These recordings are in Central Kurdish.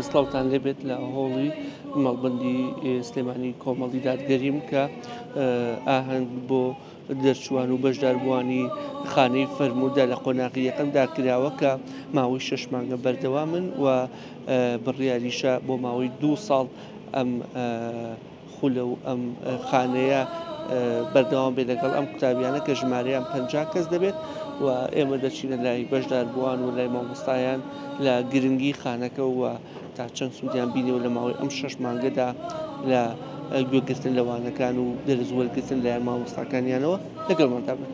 سڵاوتان لێبێت لە هۆڵی مەڵبەندی سلێمانی کۆمەڵی دادگەریم کە ئاهەنگ بۆ دەرچوان و بەشداربووانی خانەی فەرموودە لە قۆناغی یەکەمدا کراوە کە ماوەی 6 مانگە بەردەوامن و بڕیاریشە بۆ ماوەی 2 ساڵ ئەم خولە و ئەم خانەیە بەردەوام بێ لەگەڵ ئەم قوتابیانە کە ژمارەیان 50 کەس دەبێت و ئێمە دەچینە لای بەشداربووان و لای مامۆستایان لە گرنگی خانەکە و تا چەند سوودیان بینەوە لە ماوەی ئەم 6 مانگەدا لە گوێگرتن لەوانەکان و دەرزوەرگرتن لە مامۆستاکانیانەوە لەگەڵماندا بن.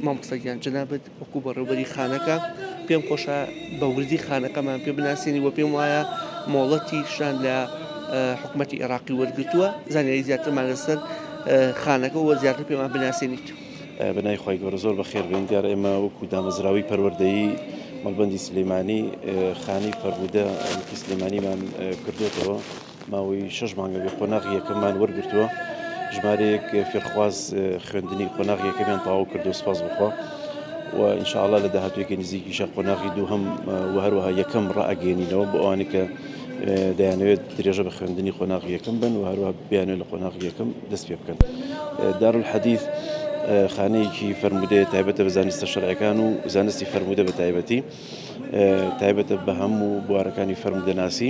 مامۆستاگیان جەنابەت وەکو بەڕێوەبەری خانەکە پێم خۆشە بە وردی خانەکەمان پێ بناسیێنی و پێم وایە مۆڵەتیشان لە حکوومەتی عێراقی وەرگرتووە زانیاری زیاترمان لەسەر خانەکە و زیاتر پێمان بناسیێنیت. بنای خۆی گەورە زۆر بەخێر بێن دیارە ئێمە وەکو دامەزراوی پەروەردەیی مەڵبەندی سلێمانی خانەی فەرموودە سلێمانیمان کردوێتەوە ماوەی 6 مانگە بێ قۆناغی یەکەممان وەرگرتووە ژمارەیەک فێرخواز خوێندنی قۆناغی یەکەمیان تەواو کردو سپاس بخوا و ئینشاءالله لە داهاتوویەکی نزیکیشە قۆناغی دووهەم و هەروەها یەکەم ڕائەگەێنینەوە بۆ ئەوانەی کە دەیانەوێت درێژە بە خوێندنی قۆناغی یەکەم بن و هەروەها بیانوێت لە قۆناغی یەکەم دەست پێ بکەن. دارولحەدیث خانەیەکی فەرموودەیە تایبەتە بە زانستە شەرعیەکان و زانستی فەرموودە بە تایبەتی تایبەتە بە هەموو بوارەکانی فەرموودەناسی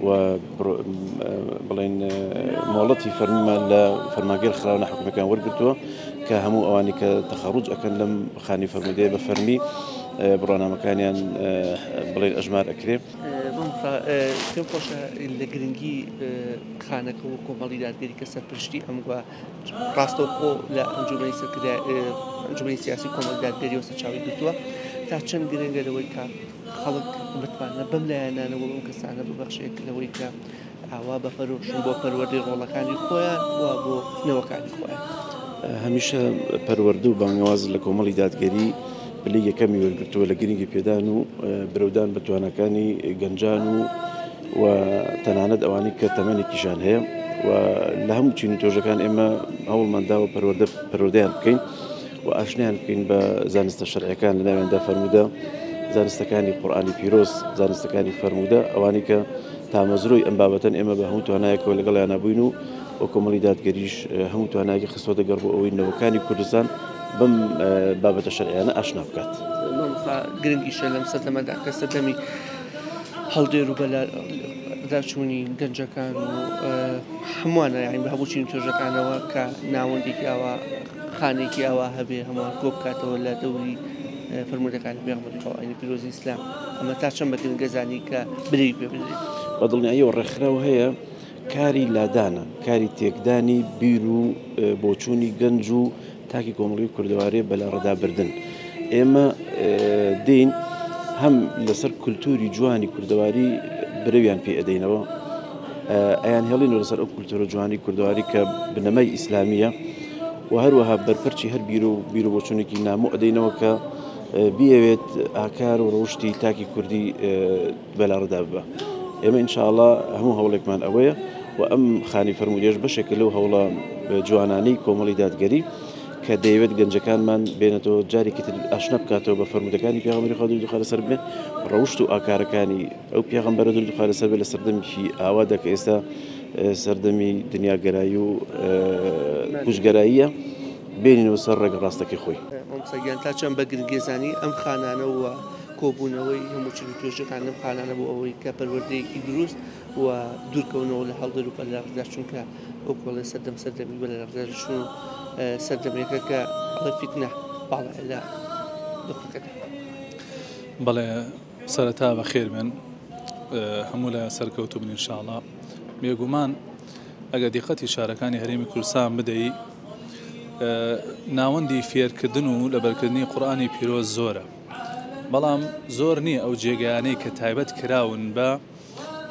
و بڵێن مۆڵەتی فەرمیمان لە فەرمانگەر خراوە حکوومەکان وەرگرتووە کە هەموو ئەوانی کە تەخەڕوج ئەکەن لەم خانی فەرموودەیە بە فەرمی بڕۆنامەکانیان بڵێن ئەژمار ئەکرێ. پێم خۆشە لە گرنگی خانەکە و کۆمەڵی دادگەری کە سەرپشتی ئەمگووە ڕاستەوخۆ لە ئەنجومەنی سیاسی کۆمەڵی دادگەری و سەرچاوی گرتووە تا چەند گرنگە لەوەی کە خەڵک بتوانە بەم لایەنانەوە ئەو کەسانە ببەخشێت لەوەی کە ئاوا بەفەرۆشن بۆ پەروەردەی ڕۆڵەکانی خۆیان و بۆ نەوەکانی خۆیان. هەمیشە پەروەردە و بانگەواز لە کۆمەڵی دادگەری پلەی یەکەمی وەرگرتووە لە گرنگی پێدان و برەودان بە توانەکانی گەنجان و تەنانەت ئەوانی کە تەمەنێکیشان هەیە و لە هەموو چین و تۆژەکان ئێمە هەوڵمانداوە پەروەردەیان بکەین و ئاشنیان بکەین بە زانستە شەرعیەکان لە ناوێندا فەرموودە زانستەکانی قورئانی پیرۆز زانستەکانی فەرموودە ئەوانی کە تامەزرۆی ئەم بابەتەن ئێمە بە هەموو توانایەکەوە لەگەڵیان نەبووین و کۆمەڵی دادگەریش هەموو توانایەکی خستۆتە گەڕ بۆ ئەوەی نەوەکانی کوردستان بەم بابەتە شەرعیانە ئاشنا بکات. گرنگیشە لەم سەردەمەدا کە سەردەمی هەڵدێر و بەلاداچوونی گەنجەکان و هەمووانە یعنی بە هەموو چین تۆژەکانەوە کە ناوەندێکی ئاوا خانێکی ئاوا هەبێ هەمووان کۆ بکاتەوە لە دەوری فەرموودەکانی پێغەمبەری خوا عەلەیهی پیرۆزی ئیسلام ئەمە تا چەند بە گرنگەزانی کە برێی پێ بدرێت. بە دڵنیاییەوە ڕێکخراو هەیە کاری لادانە کاری تێکدانی بیر و بۆچوونی گەنج و تاکی کۆمەڵی کوردەواری بەلا ڕەدابردن. ئێمە دین هەم لەسەر کولتوری جوانی کوردەواری برەویان پێ ئەدەینەوە ئەیان هێڵینەوە لەسەر ئەو کولتورە جوانی کوردەواری کە بنەمای ئیسلامیە و هەروەها بەرپەرچی هەر بیر و بۆچوونێکی نامۆ ئەدەینەوە کە بیەوێت ئاکار و ڕەوشتی تاکی کوردی بەلا ڕەدا ببە. ئێمە ئینشاءڵڵا هەموو هەوڵێکمان ئەوەیە و ئەم خانی فەرموودێش بەشێکە لەو هەوڵە جوانانەی کۆمەڵی دادگەری کە دەیەوێت گەنجەکانمان بێنێتەوە جارێکی تر ئاشنا بکاتەوە بە فەرموودەکانی پێغەمبەری خوا درود و خار لەسەر بێ ڕەوشت و ئاکارەکانی ئەو پێغەمبەرە درود و خار لەسەر بێ لە سەردەمێکی ئاوادا کە ئێستا سەردەمی دنیاگەرایی و کوژگەراییە بێنینەوە سەر ڕێگە ڕاستەکەی خۆی. مامۆستاگیان تا چەند بە گرنگێزانی ئەم خانانە و کۆبوونەوەی هەموو چین و تۆژەکان لەم خانانە بۆ ئەوەی کە پەروەردەیەکی دروست و دوورکەونەوە لە هەڵدەر و بەلاڕدا چونکە ئەو کۆڵێ سەردەمی بەلاڕداچوون سەردەمێکە کە ئەڵێ فیتنە باڵایە لە دۆخەکەدا. بەڵێ سەرەتا بەخێر بن هەموو لە سەرکەوتوو بن ئینشاءڵڵا. بێگومان ئەگە دیقەتی شارەکانی هەرێمی کوردستان بدەی ناوەندی فێرکردن و لەبەرکردنی قورئانی پیرۆز زۆرە بەڵام زۆر نییە ئەو جێگەیانەی کە تایبەت کراون بە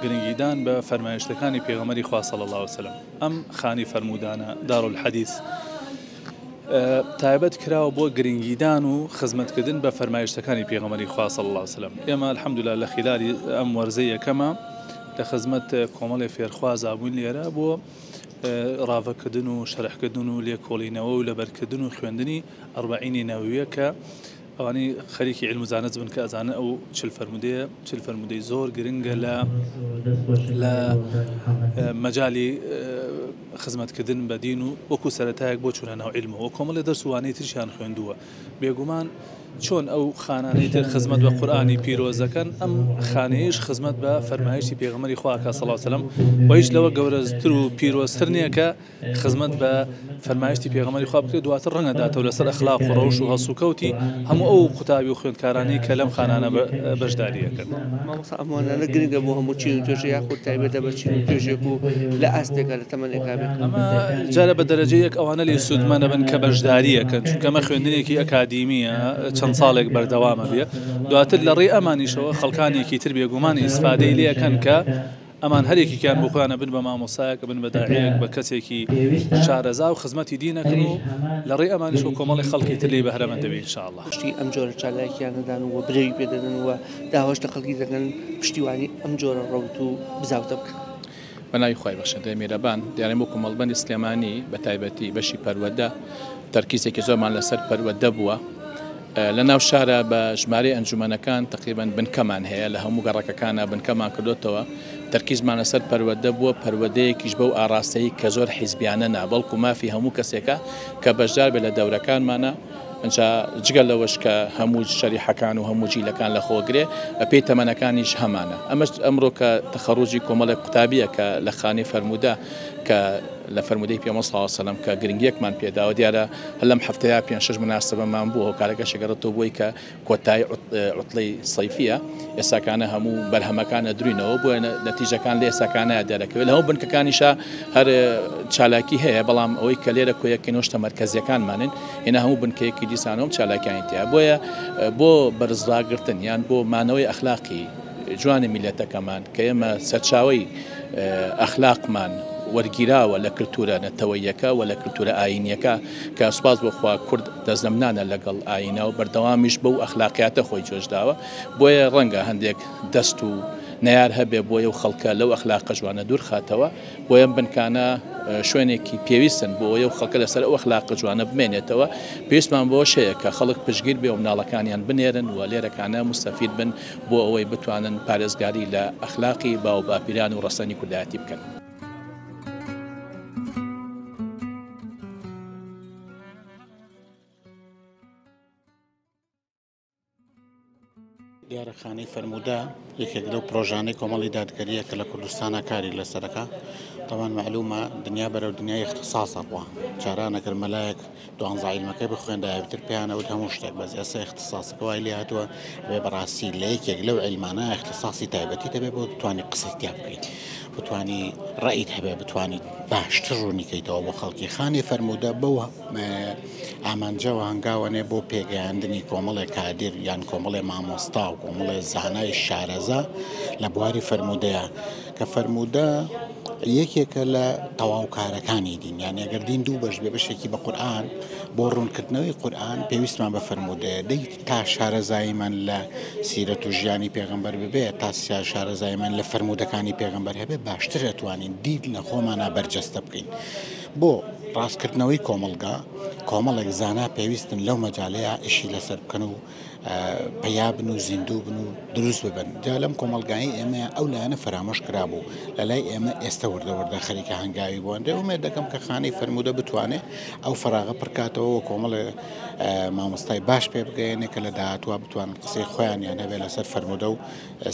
گرنگیدان بە فەرمایشتەکانی پێغەمبەری خوا صلی الله علیه و سلم. ئەم خانی فەرموودانە دارولحەدیث تایبەت کراوە بۆ گرنگیدان و خزمەتکردن بە فەرمایشتەکانی پێغەمبەری خوا صلی الله علیه و سلم. ئێمە الحەمدولله لە خلالی ئەم وەرزەی یەکەمە لە خزمەت کۆمەڵی فێرخواز بووین لێرە بۆ ڕاوەکردن و شەرحکردن و لێکۆڵینەوە و لەبەرکردن و خوێندنی ئەربعینی نەوویە کە ئەوانەی خەریکی علم و زانست بن کە ئەزانە ئەو چل فەرمودەی زۆر گرنگە لە مەجالی خزمەتکردن بە دین و وەکو سەرەتایەک بۆ چوونە ناو عیلمەوە و کۆمەڵی دەرسوانەی ترشیان خوێندووە بێگومان چۆن ئەو خانانەی تر خزمەت بە قورئانی پیرۆزەکەن ئەم خانەیەش خزمەت بە فەرمایشتی پێغەمبەری خوا صلی الله علیه و سلم و هیچ لەوە گەورەتر و پیرۆزتر نییە کە خزمەت بە فەرمایشتی پێغەمبەری خوا بکرێت دواتر ڕەنگەداتەوە لەسەر ئەخلاق و ڕەوش و هەسوکەوتی هەموو ئەو قوتابی و خوێندکارانەی کە لەم خانانە بەشداریەکەن. مامۆستا ئەمانانە گرنگە بۆ هەموو چین و توێژە یاخود تایبەتە بە چین و توێژێک و لە ئاستێکە لە تەمەنێکا بێت. ئەمە جارە بە دەرەجەیەک ئەوانە لێ سوودمەنە بن کە بەشداریەکەن چونکە ئەمە خوێندنێکی ئەکادیمیە چەند ساڵێک بەردەوامە بێ دواتر لە ڕێی ئەمانیشەوە خەڵکانێکی تر بێگومان ئیسفادەی لێەکەن کە ئەمان هەرێکیان بخوانە بن بە مامۆسایەکە بن بە داعیەک بە کەسێکی شارەزا و خزمەتی دینەکەن و لە ڕێی ئەمانیش و کۆمەڵی خەڵکی تر لێ بەهرەمەند دەبێت ئینشاءالله. پشتی ئەم جۆرە چالاکیانەدان و برێوی پێدەدەن و داهۆش لە خەڵکی دەکەن پشتیوانی ئەم جۆرە ڕەوت و بزاوتە بکەن. بەناوی خۆی بەخشەندەی میرەبان دیارە بۆ کۆمەڵبەندی سلێمانی بە تایبەتی بەشی پەروەدە تەرکیزێکی زۆرمان لەسەر پەروەدە بووە لە ناو شارە بە ژمارەی ئەنجومەنەکان تقریباً بنکەمان هەیە لە هەموو گەڕەکەکانە بنکەمان کردوتەوە تەرکیزمان لەسەر پەروەدە بووە پەروەدەیەکیش بەو ئاراستەی کە زۆر حیزبیانە نا بەڵکو مافی هەموو کەسێکە کە بەشدار بێت لە دەورەکانمانە ئەنجا جگەل لەوەش کە هەموو شەریحەکان و هەموو جیلەکان لە خۆگرێ پێی تەمەنەکانیش هەمانە ئەمەش ئەمڕۆ کە تەخەڕوجی کۆمەڵێک قوتابیە کە لە خانەی فەرموودە کە لە فەرمودەی پێغەمبەر صلی الله علیه و سلم کە گرنگیەکمان پێداوە دیارە هەلەم هەفتەیە 5-6 مناسبەمان بووە و کارەکە شەگەڕێتەوە بۆی کە کۆتایی عوتڵەی سەیفیە ئێساکانە هەموو بەرهەمەکانە دروینەوە بۆ نەتیجەکان لە ئێساکانە دەرەکەوێت لە هەموو بنکەکانیشە هەر چالاکی هەیە بەڵام ئەوەی کە لێرە کۆیەکەینەوەشتە مەرکەزیەکانمانن هێنا هەموو بنکەیەکی دیسانەوە چالاکیانی تیا بۆیە بۆ بەرزڕاگرتن یان بۆ مانەوەی ئەخلاقی جوانی میلەتەکەمان کە ئێمە سەرچاوەی ئەخلاقمان وەرگیراوە لە کللتورە نەتەوەیەکە و لە کللتورە ئاینیەکە کە سوپاس بۆخوا کورد دەستنەمنانە لەگەڵ ئاینە و بەردەوامیش بەو ئەخلاقیاتە خۆی جۆشداوە بۆیە ڕەنگە هەندێک دەست و نەیار هەبێ بۆیە و خەڵکە لەو ئەخلاقە جوانە دوور خاتەوە بۆیە بنکانە شوێنێکی پێویستن بۆ ئەو خەڵکە لەسەر ئەو ئەخلاقە جوانە بمێنێتەوە پێویستمان بۆ شەیە کە خەڵک پشگیر بێ و مناڵەکانیان بنێرن و لێرەکانە مستەفید بن بۆ ئەوەی بتوانن پارێزگاری لە ئەخلاقی باو باپیران و ڕەسەنی کوردایەتی بکەن. دیارەخانەی فەرموودە یەکێک لەو پرۆژانەی کۆمەڵی دادگەریە کە لە کوردستانە کاری لەسەرەکە تەمان معلومە دنیا بەرەو دنیای اختصاصە بووە جارانەکرد مەلایەک دوانزە عیلمەکەی بخوێندایەتر پێیانەوت هەموو شتێک بەس ئێستا اختصاصەکە وای لێ هاتووە بێ بەڕاستی لە یەکێک لەو عیلمانە اختصاصی تایبەتی دەبێت بۆ بتوانی قسەی تیا بکەیت بتوانی ڕائیت هەبێ بتوانی باشتر ڕوونیکەیتەوە بۆ خەڵکی خانی فەرموودە بەو ئامانجەوە هەنگاوانێ بۆ پێگەیاندنی کۆمەڵێک کادر یان کۆمەڵێ مامۆستا و کۆمەڵێ زانای شارەزا لە بواری فەرموودەیە کە فەرموودە یەکێکە لە تەواوکارەکانی دین یان ئەگەر دین دوو بەش بێ بەشێکی بە قورئان بۆ ڕوونکردنەوەی قورئان پێویستمان بە فەرموودەیە دەی تا شارەزاییمان لە سیرەت و ژیانی پێغەمبەر ببێ تا شارەزاییمان لە فەرموودەکانی پێغەمبەر هەبێ باشتر ئەتوانین دین لە خۆمانە بەرجەستە بکەین بۆ ڕاستکردنەوەی کۆمەڵگا کۆمەڵێک زانا پێویستن لەو مەجالەیە ئیشی لەسەر بکەن و پیابن و زیندوو بن و دروست ببن جا لەم کۆمەلگایی ئێمە ئەو لایەنە فرامۆش کرابوو لە لای ئێمە ئێستا وردەوردە خەریکە هەنگاوی بووەندێ ومێ دەکەم کە خانەی فەرموودە بتوانێت ئەو فراغە پڕکاتەوە کۆمەڵێ مامۆستای باش پێ بگەێنێ کە لە داهاتوە بتوانن قسەی خۆیانیان هەبێت لەسەر فەرموودە و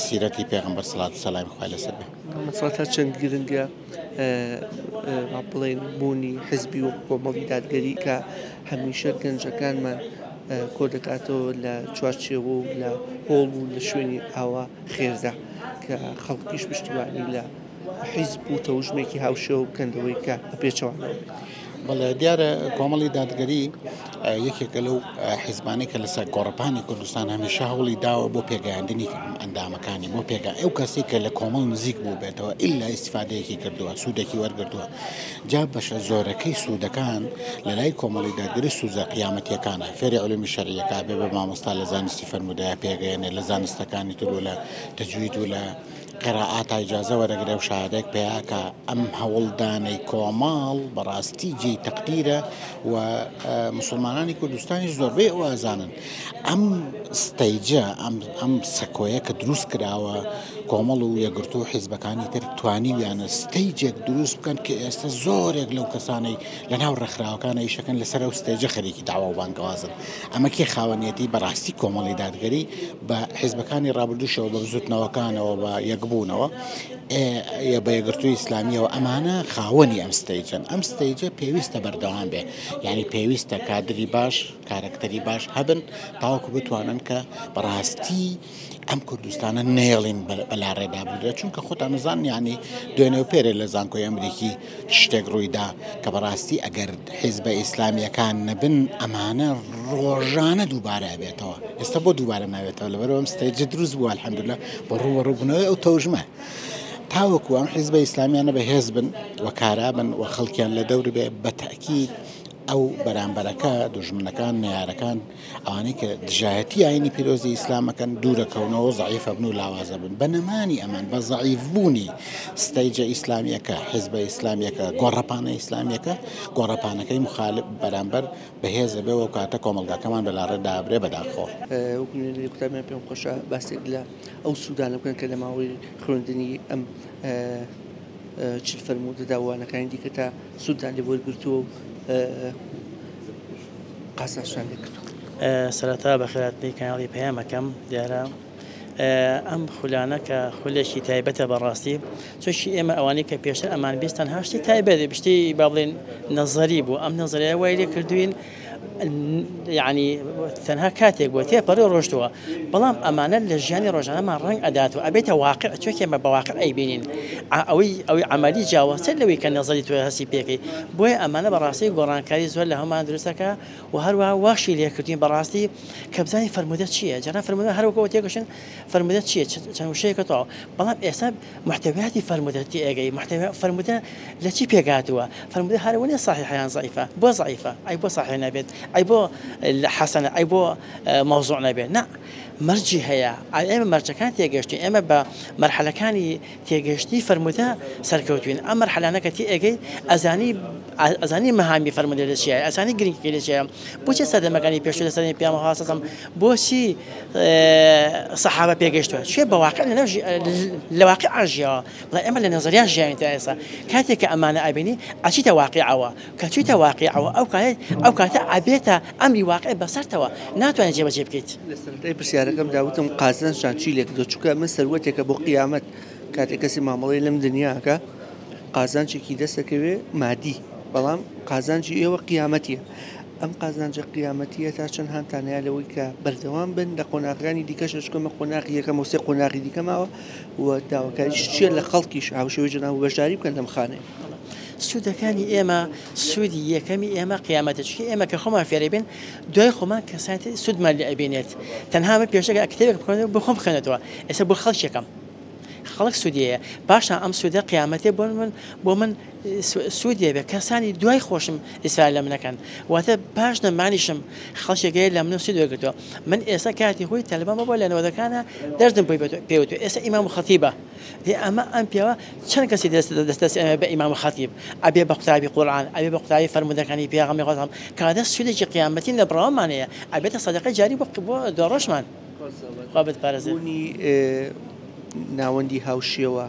سیرەتی پێغەمبەر سەڵات و سەلامی خوای لەسەر بێ مەسەڵەتە چەند گرنگە بڵێن بوونی حزبی و کۆمەڵی دادگەری کە هەمیشە گەنجەکانمان کۆ دەکاتەوە لە چوارچێوە و لە هۆڵ و لە شوێنی ئاوا خێردا کە خەڵکیش پشتیوانی لە حیزب و تەوژمێکی هاوشێوە بکەندەوەی کە بەپێچەوانەوە بەڵێ دیارە کۆمەڵی دادگەری یەکێکە لەو حیزبانەی کە لەسەر گۆڕپانی کوردستان هەمیشە هەوڵی داوە بۆ پێگەیاندنی ئەندامەکانی بۆ پێگە ئەو کەسی کە لە کۆمەڵ نزیک بوو بێتەوە ئیلا ئیستیفادەیەکی کردووە سوودێکی وەرگرتووە جا بەشە زۆرەکەی سوودەکان لە لای کۆمەڵی دادگەری سوزە قیامەتیەکانە فێری علومی شەرعیەکە بێ بە مامۆستا لە زانستی فەرموودەیە پێگەیەنێ لە زانستەکانی تر و لە تەجوید و لە قراءات ئیجازە وەرەگرێ و شایەدێک پێیاکە ئەم هەوڵدانەی کۆماڵ بەڕاستی جێی تەقدیرە و مسلمانانی کوردستانی زۆربەی ئەو ئازانن ئەم ستەیجە ئەم سەکۆیە کە دروست کراوە کۆمەڵ و یەکگرتو و حیزبەکانی تر توانیویانە ستەیجێک دروست بکەن کە ئێستا زۆرێک لەو کەسانەی لەناو ڕێکخراوەکانە ئیشەکەن لەسەر ئەو ستێجە خەریکی داوا و بانگوازن ئەمە کێ خاوەنیەتی بەڕاستی کۆمەڵی دادگەری بە حیزبەکانی ڕابردووشەوە بە بزوتنەوەکانەوە بە یەکبوونەوە بە یەکگرتووی ئیسلامیەوە ئەمانە خاوەنی ئەم ستەیجن ئەم ستەیجە پێویستە بەردەوام بێ یعنی پێویستە کادری باش کارکتەری باش هەبن تاوەکو بتوانن کە بەڕاستی ئەم کوردستانە نێڵین بەلا ڕێدا بدرێت چونکە خۆتان نزان یعنی دوێنێ و پێرێ لە زانکۆی ئەمریکی شتێک ڕوویدا کە بەڕاستی ئەگەر حیزبە ئیسلامیەکان نەبن ئەمانە ڕۆژانە دووبارە بێتەوە ئێستا بۆ دووبارە ناوێتەوە لەبەرەوە ئەم ستەیجە دروست بووە الحەمدولله بە ڕووبوونەوەی ئەو تەوژمە تاوەکو ئەم حیزبە ئیسلامیانە بەهێز بن و کارابن و خەڵکیان لە دەور بێ بە تەکید ئەو بەرامبەرەکە دوژمنەکان نەیارەکان ئەوانەی کە دژایەتی ئاینی پیرۆزی ئیسلامەکەن دوورەکەونەوە زەعیفە بن و لاوازە بن بە نەمانی ئەمان بە زەعیفبوونی ستەیجە ئیسلامیەکە حیزبە ئیسلامیەکە گۆڕەپانە ئیسلامیەکە گۆڕەپانەکەی مخالف بەرامبەر بەهێزە بێ و کاتە کۆمەڵگاکەمان بەلا ڕێدابرێ بەداخۆ قوتابیان پێم خۆشە باسێک لە ئەو سوودانە بکەن کە لە ماوەی خوێندنی ئەم چ فەرموودە داوانەکانی دیکە تا سوودان لێ وەرگرتووە قاساشان لێ کردووە سەرەتا بەخێراتنی کاناڵی پەیامەکەم دیارە ئەم خولانە کە خولێکی تایبەتە بەڕاستی چۆشی ئێمە ئەوانەی کە پێشتر ئەمان بیستان هاشتی تایبەت بشتی با بڵێن نەزەری بوو ئەم نەزەریە وای لێ کردوین یعنی تەنها کاتێک بۆ تێپەڕی ڕۆشتووە بەڵام ئەمانە لە ژیانی ڕۆژانەمان ڕەنگ ئەداتەوە ئەبێتە واقع چۆکێ مە بە واقع ئەیبینین ئەوەی عملی جیاوازتر لەوەی کە نەزەری توێ هەستی پێکەی بۆیە ئەمانە بەڕاستی گۆڕانکاری زۆر لە هەمان دروستەکە و هەروەها واشی لێکردوین بەڕاستی کە بزانین فەرموودە چییە جاران فەرموودە هەروەکەوە تێگەشن فەرموودە چییە چەند وشەیەکە تەواو بەڵام ئێستا محتەویاتی فەرموودە ئێگەی فەرموودە لە چی پێگاتووە فەرموودە هەروەنێ صحیحیان ضعیفە بۆ ضعیفە ئەی بۆ صحیح نەبێت ئەی بۆ حەسەنە ئەی بۆ مەوزوع نەبێت نە مەرجی هەیە ئێمە مەرجەکان تێگەشتین ئێمە بە مەرحەلەکانی تێگەشتی فەرموودە سەرکەوتوین ئەم مەرحەلانەکە تی ئێگەی ئەزانی مەهامی فەرموودە لە چیە ئەزانی گرنگی لە چیە بۆچی سەردەمەکانی پێشوو لە سەردەمی پیامبەر حاسەسم بۆچی سەحابە پێگەشتووە چێ بە واقع لە واقع ژیاوە بڵێ ئێمە لە نەزەریان ژیاوین تا ئێستا کاتێک کە ئەمانە ئەبینی ئەچیتە واقعەوە کە چیتە واقعەوە ئەو کاتە ئەبێتە ئەمری واقع بەسەرتەوە ناتوانێت جێبەجێ بکەیت لەسەرەتای پرسیارەکەم داوتم قازانشان چی لێک دۆ چووکە من سەروەتێکە بۆ قیامەت کاتێک کەسی مامەڵەی لەم دنیاکە قازانجێکی دەستەکەوێ مادی بەڵام قازانجی ئێوە قیامەتیە ئەم قازانجە قیامەتیە تا چەند هەمتانەیە لەوەی کە بەردەوام بن لە قۆناغەکانی دیکەش شکۆمە قۆناغی یەکەم و سێ قۆناغی دیکەماوە و داواکاریش چیە لە خەڵکیش هاوشێوەی جەناب و بەشداری بکەن لەم خانەی سوودەکانی ئێمە سوودی یەکەمی ئێمە قیامەتەچکی ئێمە کە خۆمان فێری بین دوای خۆمان کەسانی سوودمان لێ ئەبینێت تەنها من پێشەکە کتێبێک بکەن بۆ خۆم بخێنێتەوە ئێستا بۆ خەڵکێکم خەڵک سوودیەیە پاشان ئەم سوودە قیامەتێ بۆ من سوودیە بێ کەسانی دوای خۆشم ئیسفاد لە منەکەن واتە پاش نەمانیشم خەڵکێکەیە لە من سوود وەرگرتووە من ئێستا کاتی خۆی تەلەبان بۆ لە نەوەدەکانە دەردم پێوتوە ئێستا ئیمام خەتیبە ئەمە ئەم پیاوە چەند کەسی دەست ئەمە بە ئیمام خەتیب ئەبێ بە قوتابی قورئان ئەبێ بە قوتابی فەرموودەکانی پێغەمبەری خۆتام کاتە سوودێکی قیامەتی لە بڕاومانەیە ئەبێتە سەدەقەی جاری بۆ دۆڕۆژمان خوا بتپارێزێ ناوەندی هاوشێوە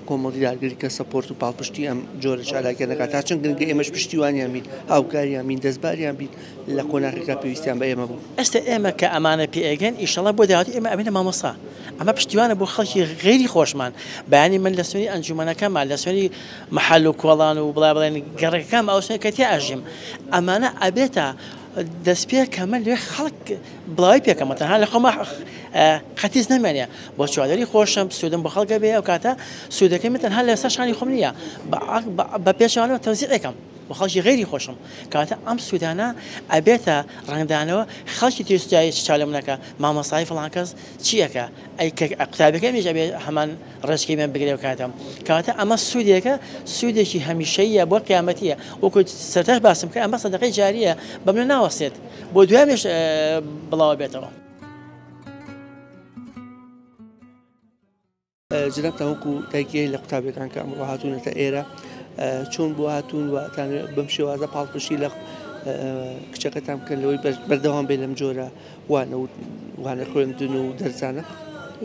کۆمەڵی داگەری کە سەپۆرت و پاڵپشتی ئەم جۆرە چالاکیانەکە تا چەند گرنگە ئێمەش پشتیوانیان بین هاوکاریان بین دەستباریان بین لە قۆناغەکە پێویستیان بە ئێمە بوو ئێستا ئێمە کە ئەمانە پێئێگەن ئیشەڵا بۆ داواتی ئێمە ئەبێنە مامۆستا ئەمە پشتیوانە بۆ خەڵکی غێری خۆشمان بەیانی من لە سوێنی ئەنجومەنەکەمان لە سوێنی مەحەل و کۆڵان و بڵێن گەڕەکەکەم ئەو سوێن کە تێ ئاژیم ئەمانە ئەبێتە دەست پێ کەمە لێ خەڵک بڵاوی پێکەمە تەنها لە خۆمە قەتیز نەمێنێ بۆ چوادەری خۆشم سوودم بە خەڵکە بێ ئەو کاتە سوودەکەی من تەنها لەسەر شانی خۆم نییە بە پێشوانەوە تەوزیعەکەم بە خەڵکی غێری خۆشم کاتە ئەم سوودانە ئەبێتە ڕنگدانەوە خەڵکی تێستایی چالمونەکە مامۆستای فڵان کەس چیەکە ئەی قوتابەکەی میش ئەبێ هەمان ڕێچکەی من بگرێ و کاتە ئەمە سوودێکە سوودێکی هەمیشەیە بۆ قیامەتیە وەکو سەرتاش باسم کە ئەمە سەدەقەی جاریە بە من ناوەستێت بۆ دوایمش بڵاو بێتەوە جناب تاوەکو دایکێ لە قوتابیەکان کە ئەمڕۆ هاتوونەتە ئێرە چۆن بۆ هاتوون و بەم شێوازە پاڵپشی لە کچەکەتان بکەن لەوەی بەردەوام بێ لەم جۆرە وانە خوێندن و دەرزانە؟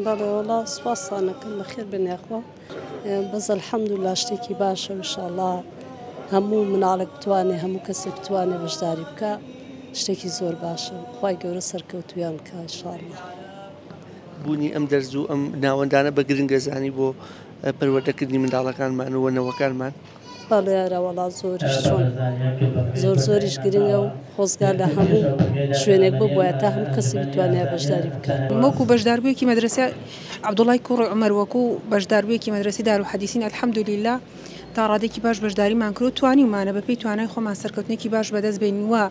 بەڵێ وەڵا سوپاسانەکەم بەخێر بنێخوا بەس الحەمدولیلا شتێکی باشە ئینشاءڵڵا هەموو مناڵێک بتوانێ هەموو کەسێک بتوانێ بەشداری بکە شتێکی زۆر باشە خوای گەورە سەرکەوتویان بکە ئینشاءڵڵا. بوونی ئەم دەرز و ئەم ناوەندانە بە گرنگەزانی بۆ پەروەردەکردنی منداڵەکانمان و وەنەوەکانمان؟ بەڵێ یارە وەڵا زۆریش چۆن زۆریش گرنگە و خۆزگار لە هەموو شوێنێک ببووە تا هەموو کەسی بتوانێت بەشداری بکات. وەکو بەشداربوویەکی مەدرسە عەبدوڵای کوڕی عومەر وەکو بەشداربوویەکی مەدرسەی دارولحەدیثین الحەمدولیلا تا ڕادێکی باش بەشداریمان کرد و توانیمانە بەپێی توانای خۆمان سەرکەوتنێکی باش بەدەست بێن وە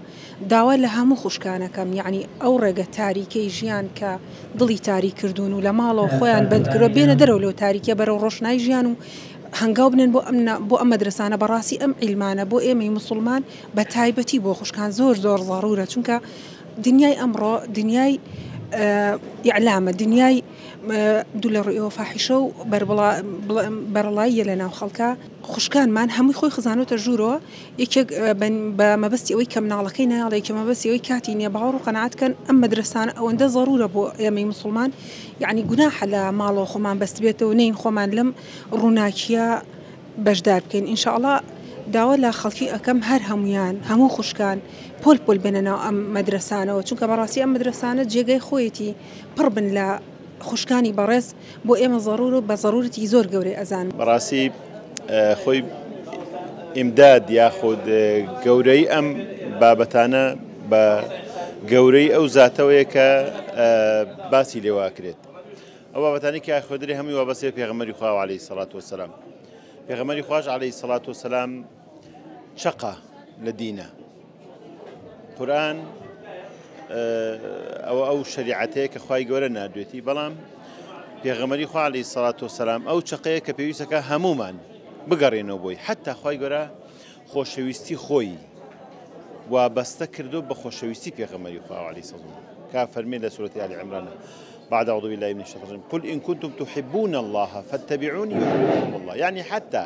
داوا لە هەموو خوشکانەکەم یعنی ئەو ڕێگە تاریکەی ژیان کە دڵی تاری کردوون و لە ماڵەوە خۆیان بەندکردەوە بێنە دەرەوە لەو تاریکە بەرەو ڕۆشنای ژیان و هەنگاو بنن بۆ ئەم مەدرسانە بەڕاستی ئەم عیلمانە بۆ ئێمەی موسڵمان بە تایبەتی بۆ خوشکان زۆر ضرورە چونکە دنیای ئەمڕۆ دنیای ئیعلامە دنیای دوو لە ڕوئەوە فاحیشە و بەرڵاییە لە ناو خەڵکە خوشکانمان هەمووی خۆی خزانۆتە ژوورەوە یەکێک بە مەبەستی ئەوەی کە مناڵەکەی نایاڵێک کە مەبەستی ئەوەی کاتی نییە باوەڕ و قەناعەتکەن ئەم مەدرسانە ئەوەندە ضرورە بۆ ئێمەی موسڵمان یعنی گوناحە لە ماڵەوە خۆمان بەست بێتەوە نین خۆمان لەم ڕووناکیە بەشدار بکەین ئینشاءڵڵا داوا لە خەڵکی ئەەکەم هەر هەمویان هەموو خوشکان پۆل بنەناو ئەم مەدرسانەوە چونکە بەڕاستی ئەم مەدرسانە جێگەی خۆیەتی پڕ بن لە خوشکانی بەڕێز بۆ ئێمە ضرور و بە ضرورەتی زۆر گەورەی ئەزان بەڕاستی خۆی ئیمداد یاخود گەورەی ئەم بابەتانە بە گەورەی ئەو زاتەوەیە کە باسی لێواکرێت ئەو بابەتانی کە خۆدری هەمووی وابەستێ پێغەمبەری خوا عەلەیهی سەڵات وەسەلام پێغەمبەری خوش عەلەیهی سەڵات وەسەلام چەقە لە دینە قورئان ئەو شریعەتەیە کە خوای گەورە نردوێتی بەڵام پێغەمبەری خوا عەلەیهی سەڵات وەسەلام ئەو چەقەیە کە پێویستەکە هەمومان بگەڕێنەوە بۆی حتا خوای گەورە خۆشەویستی خۆی وابەستە کردو بە خۆشەویستی پێغەمبەری خوا عەلەیهی سەڵات کا فەرمێ لە سورەتی آل عیمران بعد أعوذ بالله من الشيطان الرجيم قل إن كنتم تحبون الله فاتبعوني يحببكم الله يعني حتى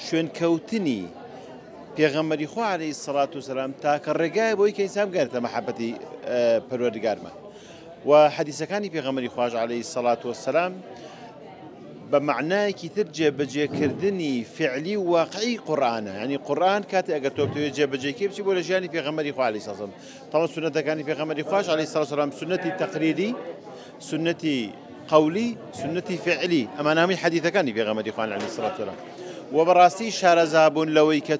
شوێن کەوتنی پێغەمبەری خوا عەلەیهی سەڵات وسەلام تاکە ڕێگایە بۆی کە ئینسان بگەێتە مەحەبەتی پەروەردگارمان و حەدیسەکانی پێغەمبەری خوش عەلەیهی سەڵات وسەلام بە معنایەکی تر جێبەجێکردنی فعلی و واقعی قورئانە یعنی قورئان کاتێ ئەگەر تۆ بتەوێت جێبەجێکێ بچی بۆ لە ژیانی پێغەمبەری خوا عەلەیهی سەڵات وسەلام تەواو سونەتەکانی پێغەمبەری خوش عەلەیهی سەڵات وسەلام سنەتی تەقریری سنەتی قولی سنەتی فعلی ئەمانە هەمووی حەدیثەکانی پێغەمبەری خوا عەلەیهی سەڵات وسەلام و بەڕاستی شارەزابوون لەوەی کە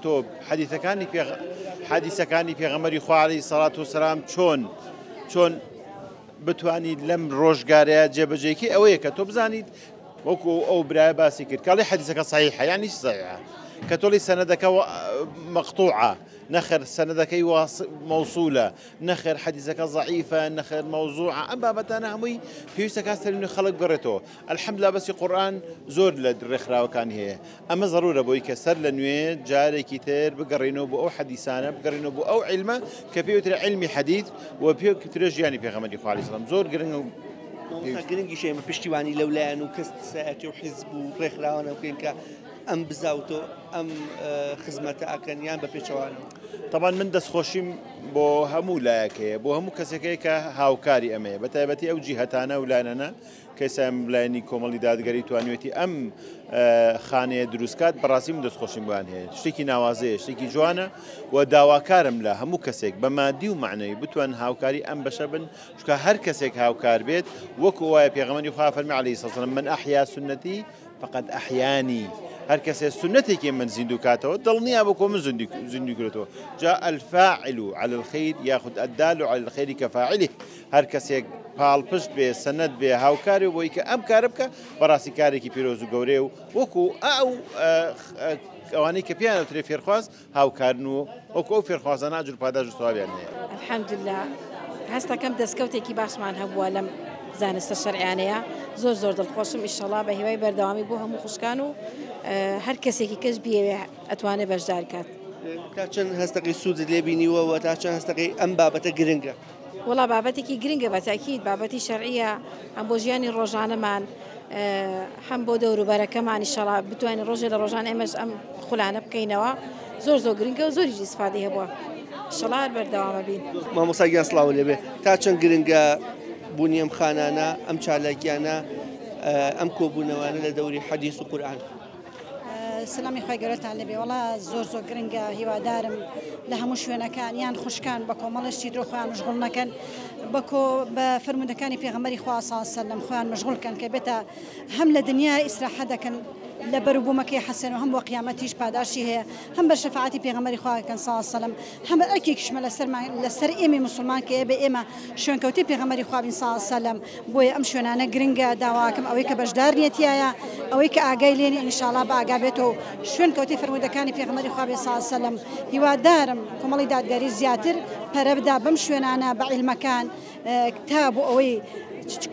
تۆ حەدیثەکانی پێغەمبەری خوا عەلەیهی سەڵات وسەلام چۆن بتوانیت لەم ڕۆژگارەیە جێبەجێکی ئەوەیە کە تۆ بزانیت وەکو ئەو برایە باسی کرد کاڵی حەدیثەکە صحیحە یعنی صحیحە کە تۆڵی سەنەدەکە مەقطوعە نەخێر سەنەدەکەی مەوسولە نەخێر حەدیثەکە ضعیفە نەخێر مەوزوعە ئەم بابەتانە هەمووی پێویستە کاستەرینی خەڵک بگەڕێتەوە الحەمدولیلا بەسی قورئان زۆر لە ڕێکخراوەکانی هەیە ئەمە ضرورە بۆی کە سەر لە نوێ جارێکی تر بگەڕێنەوە بۆ ئەو حەدیثانە بگەڕێنەوە بۆ ئەو عیلمە کە پێوترە عیلمی حەدیث و پێوترە ژیانی پێغەمبەری خوا عەلەیهی سەڵام زۆر گرنگە و گرنگی شێمە پشتیوانی لەولایەن و کەسایەتی و حیزب و ڕێکخراوانە بکەین کە ئەم بزاوتۆ ئەم خزمەتە ئەکەنیان بە پێچەوانەوە طبعا من دەستخۆشیم بۆ هەموو لایەکەیە بۆ هەموو کەسێکەیە کە هاوکاری ئەمەیە بە تایبەتی ئەو جیهەتانە و لایەنە کەسام لایەنی کۆمەڵی دادگەری توانوێتی ئەم خانەیە دروستکات بەڕاستی من دەستخۆشیم بۆیان هەیە شتێکی ناوازەیە شتێکی جوانە و داواکارم لە هەموو کەسێک بە مادی و معنەوی بتوان هاوکاری ئەم بەشە بن چونکە هەر کەسێک هاوکار بێت وەکو وایە پێغەمبەری خوا فەرمی عەلەیهی سەڵات وسەلام من ئەحیا سنەتی فقد ئەحیانی هەر کەسێ سنەتێکی من زیندوو کاتەوە دڵنیا بۆ کۆ من زیندوو کردەوە جاء الفاعل على الخير ياخذ الدال على الخير كفاعله هەر کەسێک پاڵپشت بێ سەنەت بێ هاوکاری بۆی کە ئەم کارە بکە بەڕاستی کارێکی پیرۆز و گەورەیە و وەکو ئەوانەی کە پیانەوترێ فێرخواز هاوکارن و وەکو ئەو فێرخوازانە ئەجر و پاداش و سەوابیان هەیە الحەمدولیلا هەستەکەم دەستکەوتێکی باشمان هەبووە لەم زانستە شەرعیانەیە زۆر دڵخۆشم ئینشەڵا بە هیوای بەردەوامی بۆ هەموو خوشکان و هەر کەسێکی کەس بیەوێ ئەتوانێت بەشدار کات تا چەند هەستەقی سوودت لێ بینیوەوە تا چەند هەستەقی ئەم بابەتە گرنگە وڵا بابەتێکی گرنگە بەتاکید بابەتی شەرعیە هەم بۆ ژیانی ڕۆژانەمان هەم بۆ دەوروبەرەکەمانی شەڵا بتوانین ڕۆژێ لە ڕۆژان ئێمەش ئەم خولانە بکەینەوە زۆر گرنگە و زۆری ئیسفادی هەبووە شەڵا بەردەوامە بین. مامۆستاگیان سڵاو لێبێ تا چەند گرنگە بوونی ئەم خانانە ئەم چالاکیانە ئەم کۆبوونەوانە لە دەوری حەدیث و قورئان. سلامی خۆی گەورەتان لێبێ وڵا زۆر گرنگە هیوادارم لە هەموو شوێنەکان یان خوشکان بە کۆمەڵشتی درۆ خۆیان مشغوڵ نەکەن بە فرمودەکانی پێغەمبەری خوا صلی الله علیه و سلم خۆیان مشغوڵکەن کە بێتە هەم لە دنیا ئیسراحە دەکەن لە بەروبوومەکەی حەسەن و هەم بۆ قیامەتیش پاداشی هەیە هەم بە شەفاعەتی پێغەمبەری خواکەن صلی الله علیه و سلم هەم ئەرکێکیشمە لەسەر ئێمە مسلمان کە ئێبێ ئێمە شوێنکەوتی پێغەمبەری خوا بین صلی الله علیه و سلم بۆیە ئەم شوێنانە گرنگە داواکەم ئەوەی کە بەشدار نیەتیایە ئەوەی کە ئاگای لێنی ئینشاءالله بە ئاگا بێتەوە شوێنکەوتی فرمودەکانی پێغەمبەری خوا بین صلی الله علیه و سلم هیوادارم کۆمەڵی دادگەری زیاتر پەرە بدا بەم شوێنانە بە عیلمەکان تا بۆ ئەوەی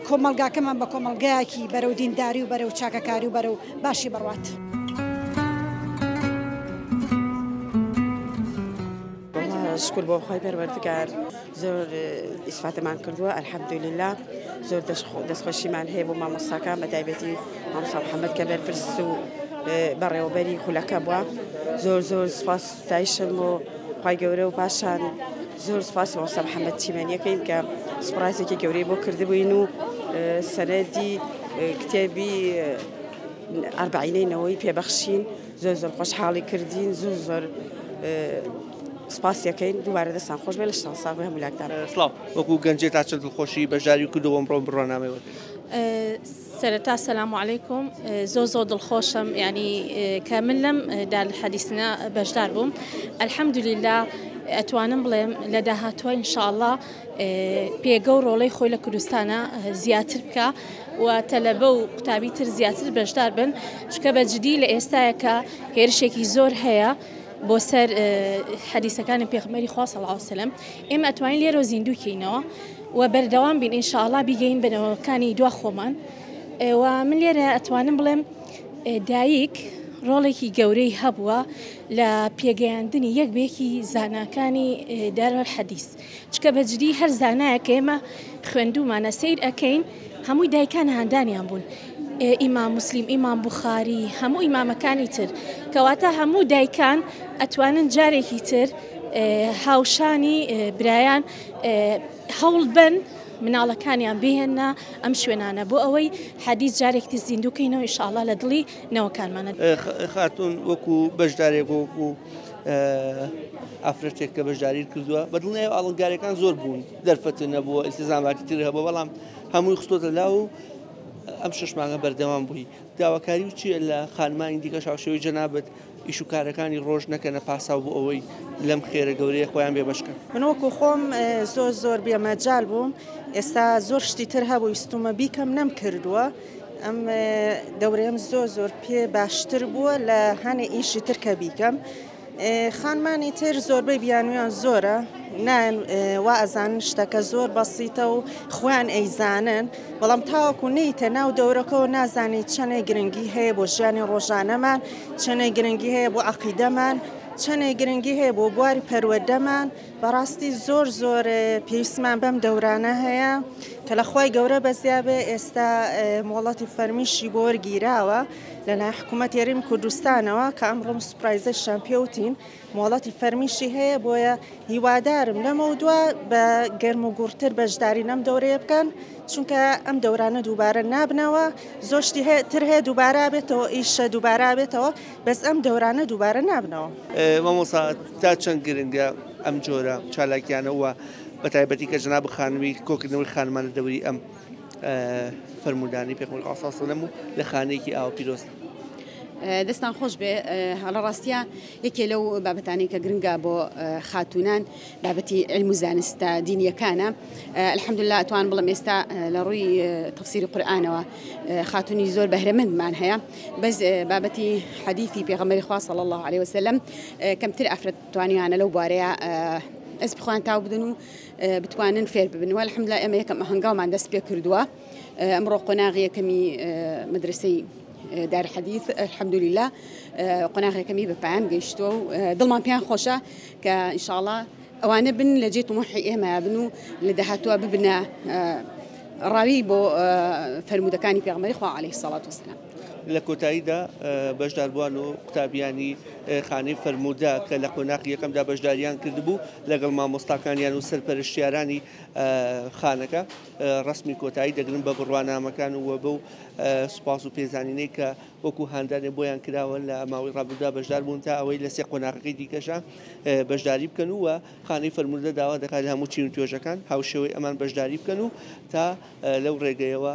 کۆمەلگاکەمان بە کۆمەلگایەکی بەرەو دینداری و بەرەو چاکەکاری و بەرەو باشی بڕوات. شکر بۆ خۆی پەروەردگار زۆر ئیسفاتەمان کردووە ئەلحەمدولله زۆر دەستخۆشیمان هەیە بۆ مامۆستاکان بە تایبەتی مامۆستا محەممەد کە بەرپرس و بەڕێوەبەری خولەکە بووە زۆر سپاس ستایشم بۆ خی گەورە و پاشان زۆر سپاس مامۆستا محەممەد چیمەنیەکەین کە سپرایزێکی گەورەی بۆ کردبووین و سەنەدی کتێبی ئەربعینەی پێبەخشین زۆر خۆشحاڵی کردین زۆر سپاسیەکەین دووبارە دەستان خۆش بێ لە شتان ساغی هەموو لاکدار. سڵاو وەکو گەنجێ تا چەند دڵخۆشی بەشداری کردەوە ئەمڕۆ بڕۆنامەوە. سەرەتا سەلام عەلەیکوم زۆر دڵخۆشم یعنی کە من لەم حەدیثە بەشدار بووم ئەلحەمدولله ئەتوانم بڵێم لە داهاتوە ئینشاءالله پێگە و ڕۆڵەی خۆی لە کوردستانە زیاتر بکە و تەلەبە و قوتابی تر زیاتر بەشدار بن چکە بەجددی لە ئێستایە کە هێرشێکی زۆر هەیە بۆ سەر حەدیثەکانی پێغەمبەری خوا صلی الله علیه و سلم ئێمە ئەتوانین لێرە زیندوو کەینەوە و بەردەوام بین ئینشاءالله بیگەین بنەوەکانی دوا خۆمان و من لێرە ئەتوانم بڵێم دایک ڕۆڵێکی گەورەی هەبووە لە پێگەیاندنی یەک بێکی زاناکانی دارالحەدیث چکە بەجددی هەر زانایەکە ئێمە خوێندومانە سیر ئەەکەین هەمووی دایکان هاندانیان بوون ئیمام مسلیم ئیمام بوخاری هەموو ئیمامەکانی تر کەواتە هەموو دایکان ئەتوانن جارێکی تر هاوشانی برایان هەوڵ بن مناڵەکانیان بهێنە ئەم شوێنانە بۆ ئەوەی حەدیث جارێکی زیندووکەینەوە ئینشاءالله لە دڵی نەوەکانمانە. خاتون وەکو بەشدارێک وەکو ئافرەتێک کە بەشداری کردووە بەدڵنیە ئاڵنگارەکان زۆر بوون دەرفەتە نەبووە ئیلتیزاماتی تر هەبووە بەڵام هەمووی خستۆتە لاو ئەم شش مانگە بەردەوام بووی داواکاری و چیە لە خانمانی دیکە شاوشێوی جەنابەت ئیش و کارەکانی ڕۆژ نەکەنە پاساو بۆ ئەوەی لەم خێرە گەورەیە خۆیان بێ بەشکەن. من وەکو خۆم زۆر بێمەجال بووم ئێستا زۆر شتی تر هەبوو ویستومە بیکەم نەم کردووە ئەم دەورەیەم زۆر پێ باشتر بووە لە هەنێ ئیشی تر کە بیکەم خانمانی تر زۆربەی بیانویان زۆرە نان وا ئەزانن شتەکە زۆر بەسیتە و خوان ئەیزانن بەڵام تاوەکو نیتە ناو دەورەکەەوە نازانیت چەنێ گرنگی هەیە بۆ ژیانی ڕۆژانەمان چەنێ گرنگی هەیە بۆ عەقیدەمان چەنێ گرنگی هەیە بۆ بواری پەروەردەمان بەڕاستی زۆر پێویستمان بەم دەورانە هەیە کە لە خۆی گەورە بەزیابێ ئێستا مۆڵەتی فەرمیشی بۆ وەرگیراوە لەلای حکوومەت یاریمی کوردستانەوە کە ئەمڕۆ سوپرایزە شەمپیۆتین مۆڵەتی فەرمیشی هەیە بۆیە هیوادارم لەمە دووە بە گەرم و گوڕتر بەشداری نەم دەورەیە بکەن چونکە ئەم دەورانە دووبارە نابنەوە زۆر شتی تر هەیە دووبارە بێتەوە ئیشە دووبارە بێتەوە بەس ئەم دەورانە دووبارە نابنەوە. مامۆستا تا چەند گرنگە ئەم جۆرە چالاکیانەوە بە تایبەتی کە جەناب خانووی کۆکردنەوەی خانمانە دەوری ئەم فەرمودانی پێغەمبەری خوا صلی الله علیه و سلم لە خانەیەکی ئاو پیرۆست. دەستان خۆش بێ هەڵە ڕاستیە یەکێ لەو بابەتانی کە گرنگە بۆ خاتونان بابەتی علم و زانستە دینیەکانە الحەمدولله ئەتوان بڵم ئێستا لە ڕووی تەفسیری قورئانەوە خاتونی زۆر بەهرەمەندمان هەیە بەس بابەتی حەدیثی پێغەمبەری خوا صلی الله علیه و سلم کەمتر ئافرەت توانیانە لەو بارەیە ئەس بخوان تاو بدن و بتوانن فێر ببن و الحەمدولله ئێمە یەکەم هەنگاومان دەست پێ کردووە ئەمڕۆ قۆناغی یەکەمی مدرسەی دار حەدیث الحەمدولله قۆناغی یەکەمی بە پایان گەیشتووە و دڵمان پێیان خۆشە کە ئینشاءالله ئەوانە بن لە جێ طموحی ئێمە بن و لە داهاتوە ببنە ڕاوی بۆ فەرمودەکانی پێغەمبەری خوا عەلەیهی سەڵات وەسەلام. لە کۆتاییدا بەشداربووان و قوتابیانی خانەی فەرموودە کە لە قۆناغی یەکەمدا بەشداریان کردبوو لەگەڵ مامۆستاکانیان و سەرپەرشتیارانی خانەکە ڕسمی کۆتایی دەگرن بە بڕوانامەکان و بەو سوپاس و پێزانینەی کە وەکو هاندانێ بۆیان کراوە لە ماوەی ڕابردوودا بەشدار بوون تا ئەوەی لە سێ قۆناغەکەی دیکەشە بەشداری بکەن و خانەی فەرموودە داوا دەکات هەموو چین و توێژەکان هاوشێوەی ئەمان بەشداری بکەن و تا لەو ڕێگەیەوە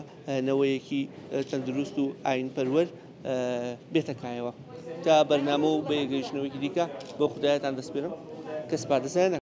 نەوەیەکی تەندروست و ئاینپەروەر بێتەکایەوە تا بەرنامە و بە یەگەیشتنەوەیکی دیکە بۆ خودایەتان دەسپێرم کە سپاردەسایە